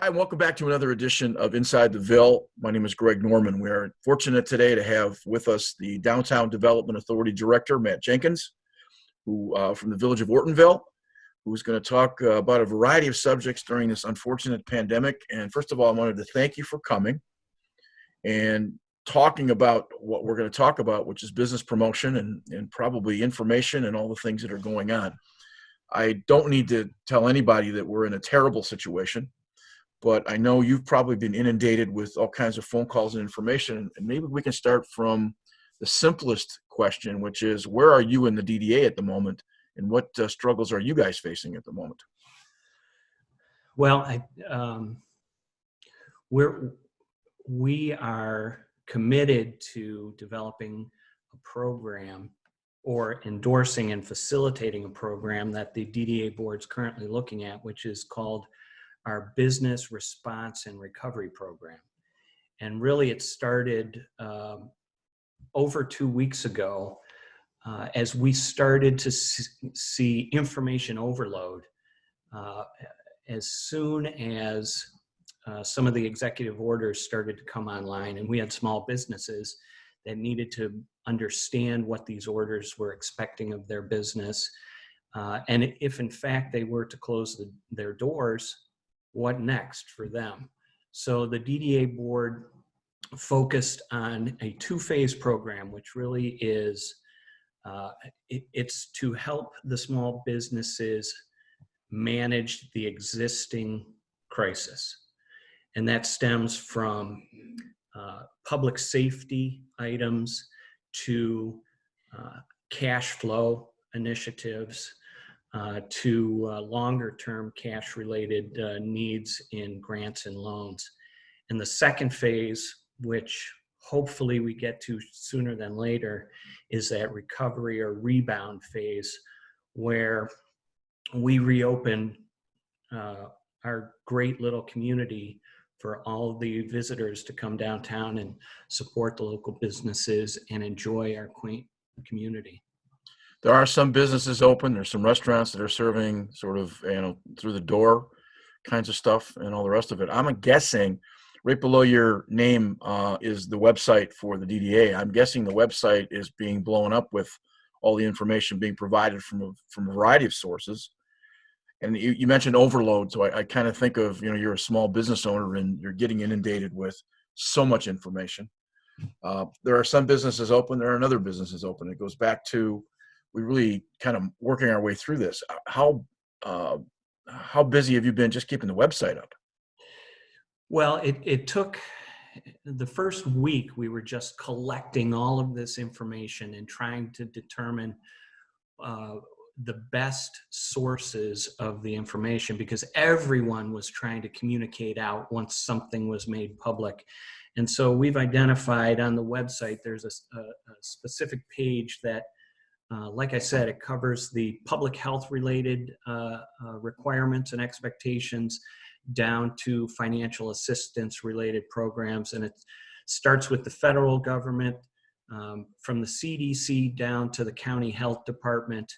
Hi, and welcome back to another edition of Inside the Ville. My name is Greg Norman. We are fortunate today to have with us the Downtown Development Authority Director, Matt Jenkins, who from the village of Ortonville, who's going to talk about a variety of subjects during this unfortunate pandemic. And first of all, I wanted to thank you for coming and talking about what we're going to talk about, which is business promotion and probably information and all the things that are going on. I don't need to tell anybody that we're in a terrible situation, but I know you've probably been inundated with all kinds of phone calls and information. And maybe we can start from the simplest question, which is, where are you in the DDA at the moment? And what struggles are you guys facing at the moment? Well, we are committed to developing a program or endorsing and facilitating a program that the DDA board is currently looking at, which is called our Business Response and Recovery Program. And really it started over 2 weeks ago as we started to see information overload. As soon as some of the executive orders started to come online, and we had small businesses that needed to understand what these orders were expecting of their business. And if in fact they were to close their doors, what next for them? So the DDA board focused on a two-phase program, which really is, it's to help the small businesses manage the existing crisis. And that stems from public safety items to cash flow initiatives, to longer-term cash-related needs in grants and loans. And the second phase, which hopefully we get to sooner than later, is that recovery or rebound phase, where we reopen our great little community for all the visitors to come downtown and support the local businesses and enjoy our quaint community. There are some businesses open. There's some restaurants that are serving sort of, through the door kinds of stuff and all the rest of it. I'm guessing right below your name is the website for the DDA. I'm guessing the website is being blown up with all the information being provided from a variety of sources. And you mentioned overload. So I kind of think of, you're a small business owner and you're getting inundated with so much information. There are some businesses open. There are other businesses open. It goes back to, we really kind of working our way through this. How busy have you been just keeping the website up? Well, it took the first week. We were just collecting all of this information and trying to determine the best sources of the information, because everyone was trying to communicate out once something was made public. And so we've identified on the website, there's a specific page that, like I said, it covers the public health related requirements and expectations down to financial assistance related programs. And it starts with the federal government, from the CDC down to the county health department.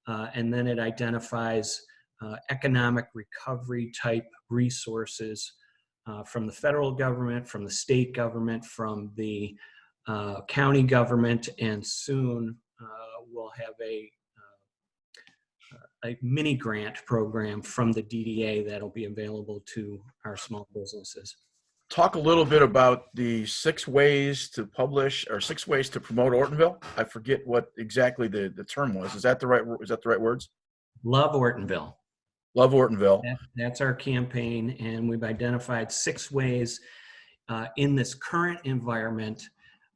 And then it identifies economic recovery type resources from the federal government, from the state government, from the county government, and soon we'll have a mini grant program from the DDA that'll be available to our small businesses. Talk a little bit about the 6 ways to publish, or 6 ways to promote Ortonville. I forget what exactly the term was. Is that the right words? Love Ortonville. Love Ortonville. That's our campaign, and we've identified 6 ways in this current environment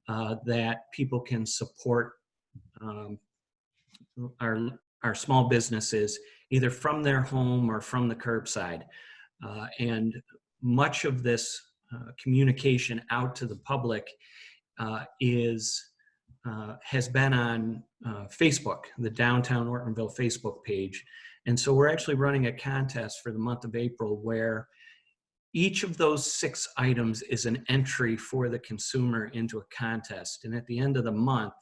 that people can support our small businesses, either from their home or from the curbside. And much of this communication out to the public has been on Facebook, the Downtown Ortonville Facebook page. And so we're actually running a contest for the month of April where each of those 6 items is an entry for the consumer into a contest. And at the end of the month,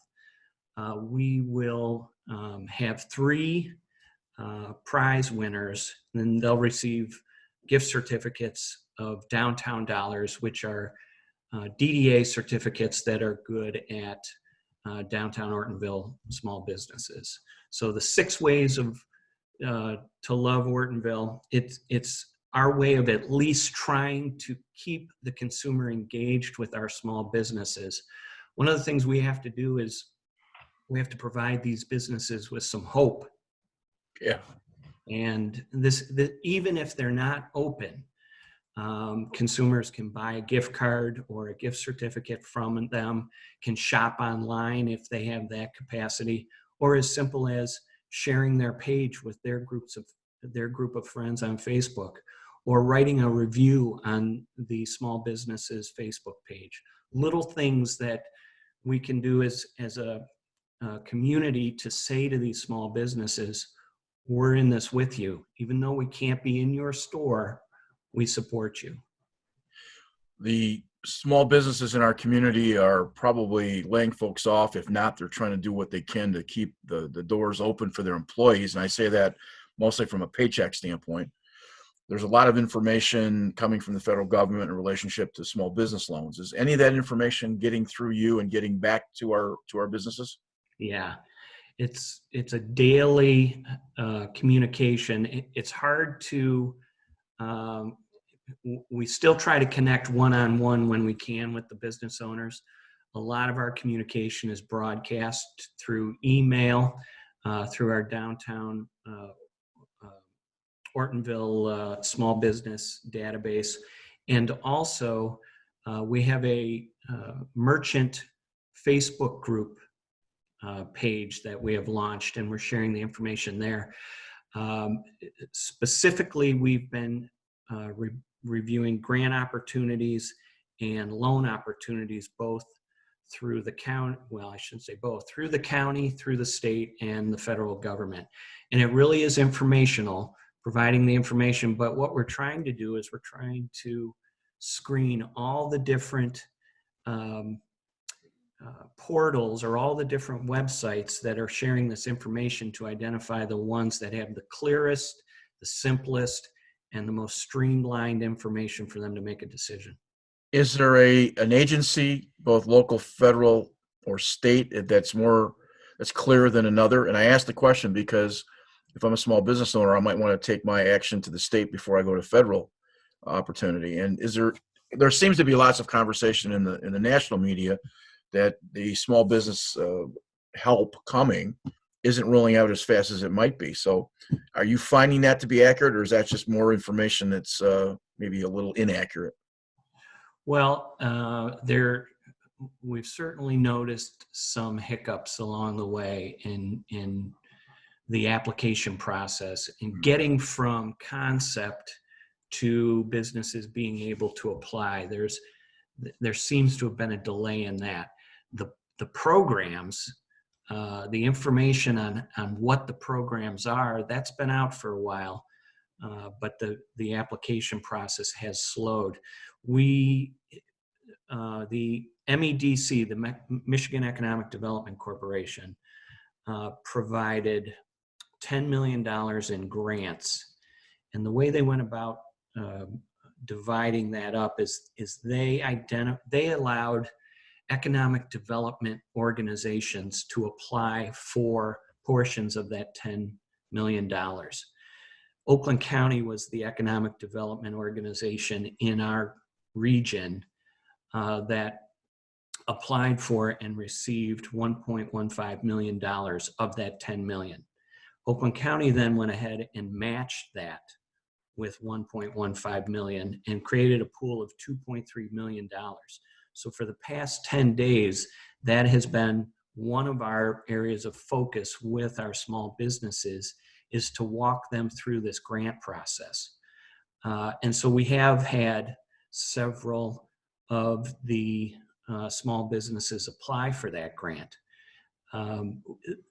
we will have 3 prize winners, and they'll receive gift certificates of downtown dollars, which are DDA certificates that are good at downtown Ortonville small businesses. So the 6 ways of to love Ortonville, it's our way of at least trying to keep the consumer engaged with our small businesses. One of the things we have to do is we have to provide these businesses with some hope. Yeah. And even if they're not open, consumers can buy a gift card or a gift certificate from them, can shop online if they have that capacity, or as simple as sharing their page with their group of friends on Facebook, or writing a review on the small businesses Facebook page. Little things that we can do as a community to say to these small businesses, we're in this with you. Even though we can't be in your store, we support you. The small businesses in our community are probably laying folks off. If not, they're trying to do what they can to keep the doors open for their employees. And I say that mostly from a paycheck standpoint. There's a lot of information coming from the federal government in relationship to small business loans. Is any of that information getting through you and getting back to our businesses? Yeah, it's a daily communication. It's hard to, we still try to connect one-on-one when we can with the business owners. A lot of our communication is broadcast through email, through our downtown Ortonville small business database. And also we have a merchant Facebook group page that we have launched, and we're sharing the information there. Specifically, we've been reviewing grant opportunities and loan opportunities, both through the county, well, I shouldn't say both, through the county, through the state, and the federal government. And it really is informational, providing the information, but what we're trying to do is we're trying to screen all the different portals or all the different websites that are sharing this information to identify the ones that have the clearest, the simplest, and the most streamlined information for them to make a decision. Is there an agency, both local, federal, or state, that's clearer than another? And I ask the question because if I'm a small business owner, I might want to take my action to the state before I go to federal opportunity. And there seems to be lots of conversation in the national media that the small business help coming isn't rolling out as fast as it might be. So are you finding that to be accurate, or is that just more information that's maybe a little inaccurate? Well, we've certainly noticed some hiccups along the way in the application process, in getting from concept to businesses being able to apply. There seems to have been a delay in that. The programs, the information on what the programs are, that's been out for a while, but the application process has slowed. The MEDC, the Michigan Economic Development Corporation, provided $10 million in grants. And the way they went about dividing that up is they allowed economic development organizations to apply for portions of that $10 million. Oakland County was the economic development organization in our region that applied for and received $1.15 million of that $10 million. Oakland County then went ahead and matched that with $1.15 million and created a pool of $2.3 million. So for the past 10 days, that has been one of our areas of focus with our small businesses is to walk them through this grant process. And so we have had several of the small businesses apply for that grant.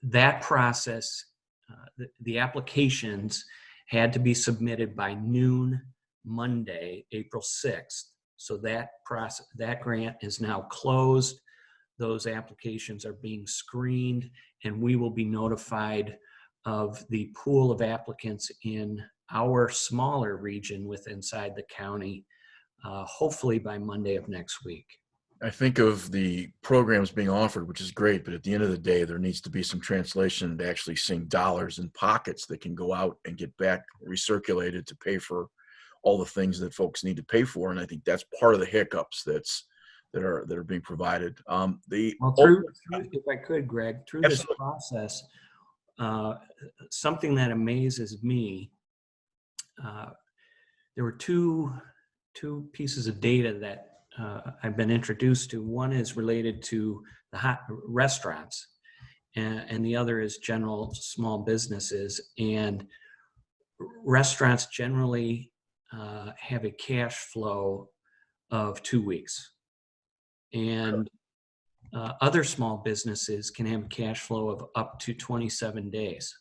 That process, the applications had to be submitted by noon Monday, April 6th. So that process, that grant is now closed. Those applications are being screened, and we will be notified of the pool of applicants in our smaller region inside the county, hopefully by Monday of next week. I think of the programs being offered, which is great, but at the end of the day, there needs to be some translation to actually seeing dollars in pockets that can go out and get back recirculated to pay for all the things that folks need to pay for. And I think that's part of the hiccups that are being provided. Well, if I could, Greg, through this process, something that amazes me, there were two pieces of data that I've been introduced to. One is related to the hot restaurants, and the other is general small businesses. And restaurants generally have a cash flow of 2 weeks. And other small businesses can have a cash flow of up to 27 days.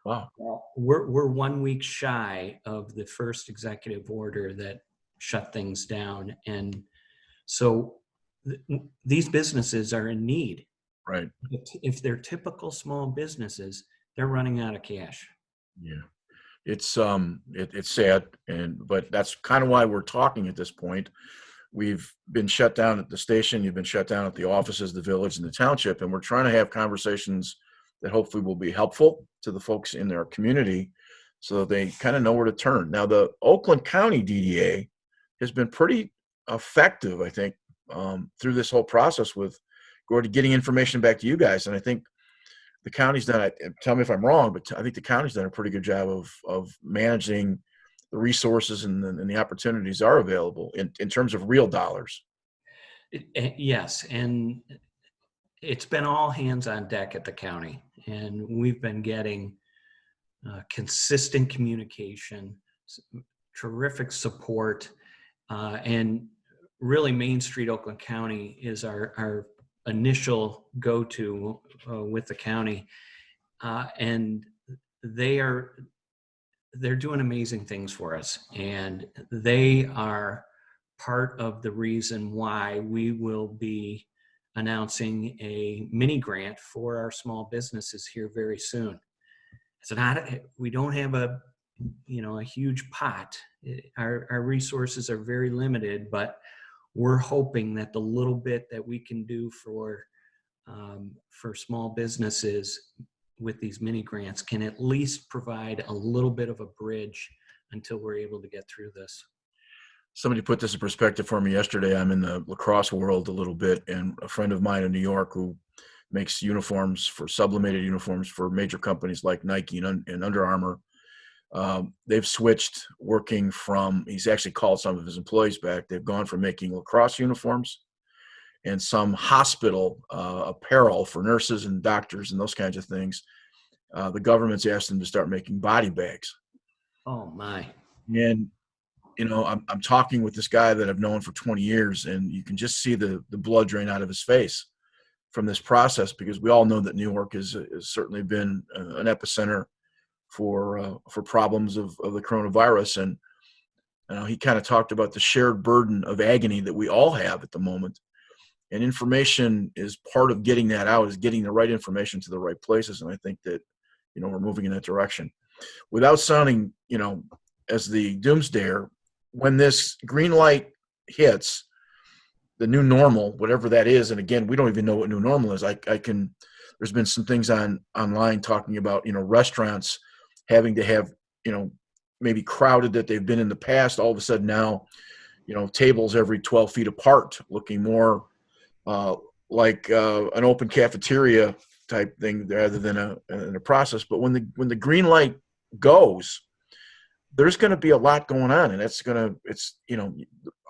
Wow. Well, we're 1 week shy of the first executive order that shut things down. And so these businesses are in need. Right. If they're typical small businesses, they're running out of cash. Yeah. It's sad, but that's kind of why we're talking at this point. We've been shut down at the station. You've been shut down at the offices, the village, and the township, and we're trying to have conversations that hopefully will be helpful to the folks in their community so that they kind of know where to turn. Now, the Oakland County DDA has been pretty effective, I think, through this whole process with getting information back to you guys. And I think the county's done, tell me if I'm wrong, but I think the county's done a pretty good job of managing the resources and the opportunities are available in terms of real dollars. Yes, and it's been all hands on deck at the county, and we've been getting consistent communication, terrific support, and really Main Street Oakland County is our initial go-to with the county, and they're doing amazing things for us, and they are part of the reason why we will be announcing a mini grant for our small businesses here very soon. It's not, we don't have a huge pot. Our resources are very limited, but we're hoping that the little bit that we can do for small businesses with these mini grants can at least provide a little bit of a bridge until we're able to get through this. Somebody put this in perspective for me yesterday. I'm in the lacrosse world a little bit, and a friend of mine in New York who makes sublimated uniforms for major companies like Nike and Under Armour. They've switched working from, he's actually called some of his employees back. They've gone from making lacrosse uniforms and some hospital apparel for nurses and doctors and those kinds of things. The government's asked them to start making body bags. Oh my. And I'm talking with this guy that I've known for 20 years, and you can just see the blood drain out of his face from this process, because we all know that New York has certainly been an epicenter for problems of the coronavirus. And he kind of talked about the shared burden of agony that we all have at the moment. And information is part of getting that out, is getting the right information to the right places. And I think that, we're moving in that direction. Without sounding, as the doomsdayer, when this green light hits, the new normal, whatever that is, and again, we don't even know what new normal is. There's been some things online talking about, restaurants having to have, maybe crowded that they've been in the past. All of a sudden now, tables every 12 feet apart, looking more like an open cafeteria type thing rather than a process. But when the green light goes, there's going to be a lot going on, and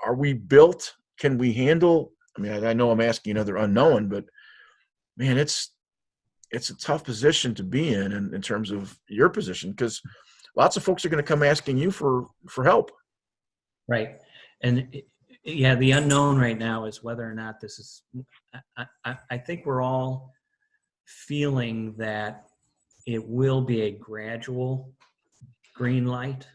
are we built? Can we handle? I mean, I know I'm asking another unknown, but man, it's a tough position to be in terms of your position, because lots of folks are going to come asking you for help. Right. And yeah, the unknown right now is whether or not this is, I think we're all feeling that it will be a gradual green light.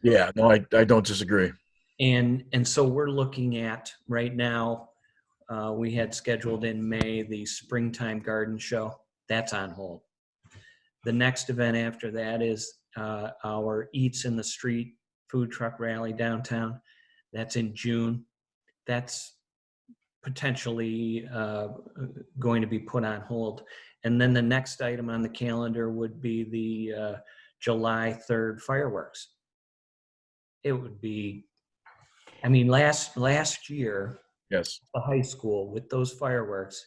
Yeah, no, I don't disagree. And so we're looking at right now, we had scheduled in May the springtime garden show. That's on hold. The next event after that is our Eats in the Street food truck rally downtown. That's in June. That's potentially going to be put on hold. And then the next item on the calendar would be the July 3rd fireworks. It would be, I mean, last year, Yes. the high school with those fireworks,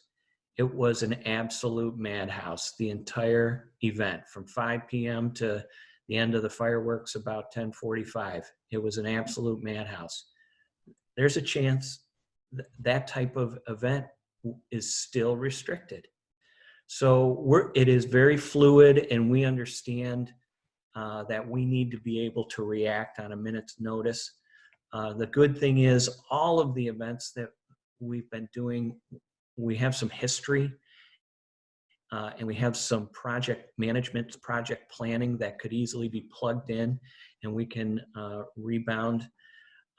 it was an absolute madhouse. The entire event from 5 p.m. to the end of the fireworks about 10:45. It was an absolute madhouse. There's a chance that type of event is still restricted. So it is very fluid, and we understand that we need to be able to react on a minute's notice. The good thing is all of the events that we've been doing, we have some history and we have some project management, project planning that could easily be plugged in, and we can rebound.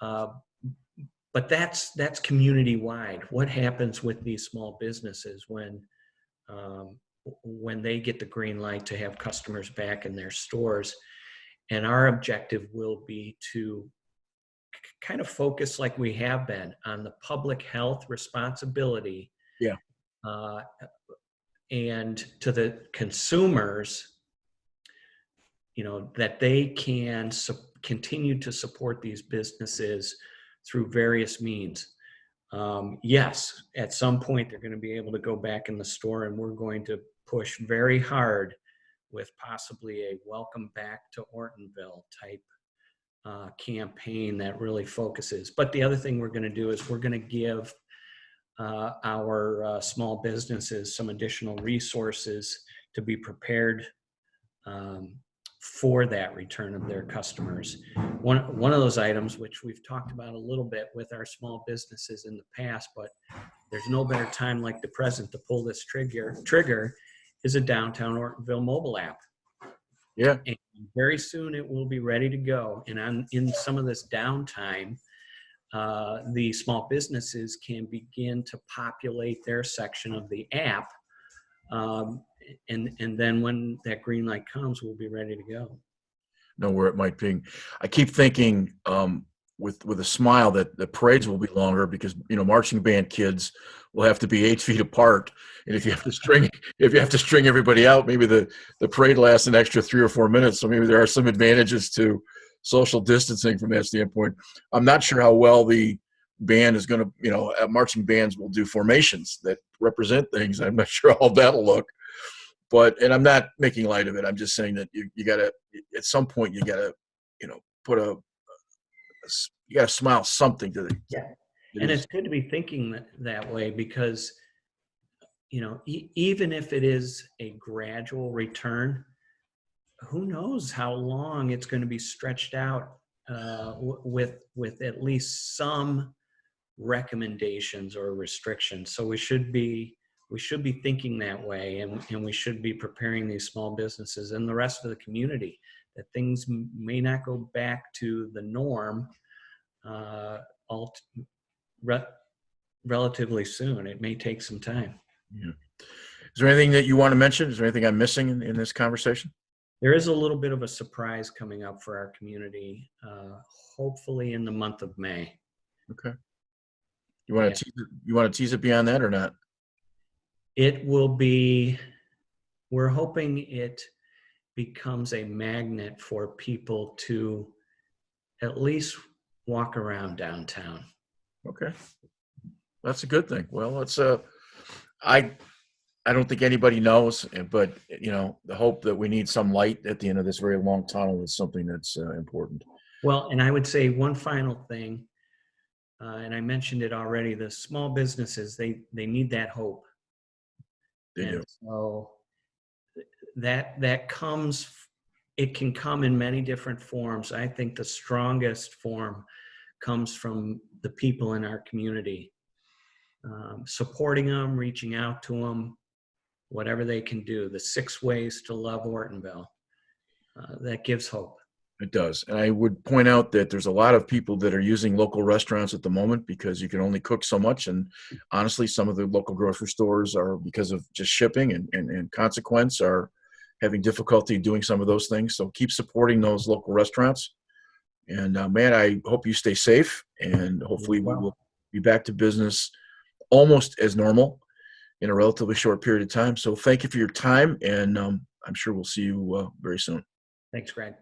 But that's community wide. What happens with these small businesses when they get the green light to have customers back in their stores? And our objective will be to kind of focus, like we have been, on the public health responsibility. Yeah. And to the consumers, that they can continue to support these businesses through various means. Yes, at some point they're going to be able to go back in the store, and we're going to push very hard with possibly a welcome back to Ortonville type campaign that really focuses. But the other thing we're going to do is we're going to give our small businesses some additional resources to be prepared for that return of their customers. One of those items, which we've talked about a little bit with our small businesses in the past, but there's no better time like the present to pull this trigger, is a Downtown Ortonville mobile app. Yeah. And very soon it will be ready to go. And in some of this downtime, the small businesses can begin to populate their section of the app. And then when that green light comes, we'll be ready to go. Know where it might be. I keep thinking with a smile that the parades will be longer, because marching band kids will have to be 8 feet apart, and if you have to string everybody out, maybe the parade lasts an extra 3 or 4 minutes. So maybe there are some advantages to social distancing from that standpoint. I'm not sure how well the band is going to, marching bands will do formations that represent things. I'm not sure how that'll look. And I'm not making light of it. I'm just saying that you got to, at some point, you got to, you got to smile something to the. Yeah. And it's good to be thinking that way, because, even if it is a gradual return, who knows how long it's going to be stretched out with at least some recommendations or restrictions. So we should be thinking that way, and we should be preparing these small businesses and the rest of the community that things may not go back to the norm relatively soon. It may take some time. Yeah. Is there anything that you want to mention? Is there anything I'm missing in this conversation? There is a little bit of a surprise coming up for our community, hopefully in the month of May. Okay. You want to tease it beyond that or not? It will be, we're hoping it becomes a magnet for people to at least walk around downtown. Okay. That's a good thing. Well, it's I don't think anybody knows, but the hope that we need some light at the end of this very long tunnel is something that's important. Well, and I would say one final thing, and I mentioned it already, the small businesses, they need that hope. They do. And so that comes, it can come in many different forms. I think the strongest form comes from the people in our community, supporting them, reaching out to them, whatever they can do. The 6 ways to love Ortonville. That gives hope. It does. And I would point out that there's a lot of people that are using local restaurants at the moment because you can only cook so much. And honestly, some of the local grocery stores are, because of just shipping and consequence, are having difficulty doing some of those things. So keep supporting those local restaurants. And Matt, I hope you stay safe, and hopefully we will be back to business almost as normal in a relatively short period of time. So thank you for your time, and I'm sure we'll see you very soon. Thanks, Greg.